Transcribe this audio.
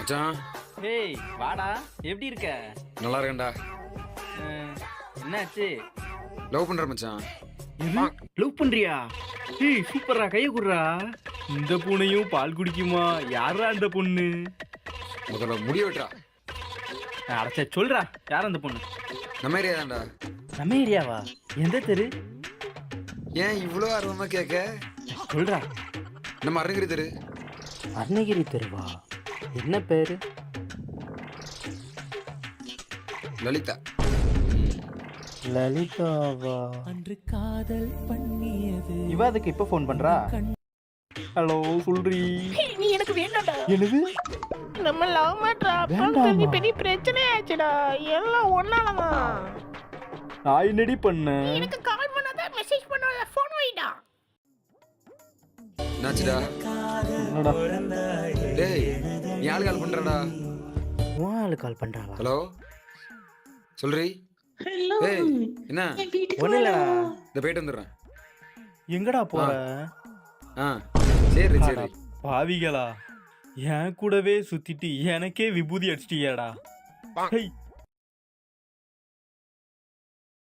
மச்சான் ஏய் வாடா, எப்படி இருக்க? நல்லா இருக்கேன்டா. என்னாச்சு? லவ் பண்ற மச்சான். லவ் பண்றியா? ஏய் சூப்பரா, கைய குடுறா. இந்த பூனையும் பால் குடிக்குமா? யாரா அந்த பொண்ணு? முதல்ல முடிய விட்டுறா. அடச்சே சொல்றா, யார் அந்த பொண்ணு? நம்ம ஏரியா தான்டா. நம்ம ஏரியாவா? எந்த தெரு? ஏன் இவ்வளோ ஆர்வமா கேட்க? சொல்றா. நம்ம அருங்கிரி தெரு. அருணகிரி தெருவா? என்ன பேரு? லலிதா. லலிதாவா? அன்று காதல் பண்ணியது. இவ அதுக்கு இப்ப ஃபோன் பண்றா? ஹலோ சொல்றி. நீ எனக்கு வேண்டாம்டா. என்னது? நம்ம லவ் மேட்டர் அப்புறம் பெரிய பெரிய பிரச்சனை ஆச்சுடா. எல்லாம் ஒன்னாலதான். நான் என்னடி பண்ணேன்? எனக்கு கால் பண்ணாத, மெசேஜ் பண்ணாத, ஃபோன் வைடா. என்னாச்சுடா? என்னடா? டேய் நீ ஆளு கால் பண்றடா. உன் ஆளு கால் பண்றாளா? ஹலோ சொல்றி. ஹலோ. ஏய் என்ன? ஒண்ணு இல்லடா. இந்த போயிட்டு வந்துடுறேன். எங்கடா போற? ஆ சரி சரி. அட பாவிகளா, என் கூடவே சுத்திட்டு எனக்கே விபூதி அடிச்சிட்டியாடா. ஹேய்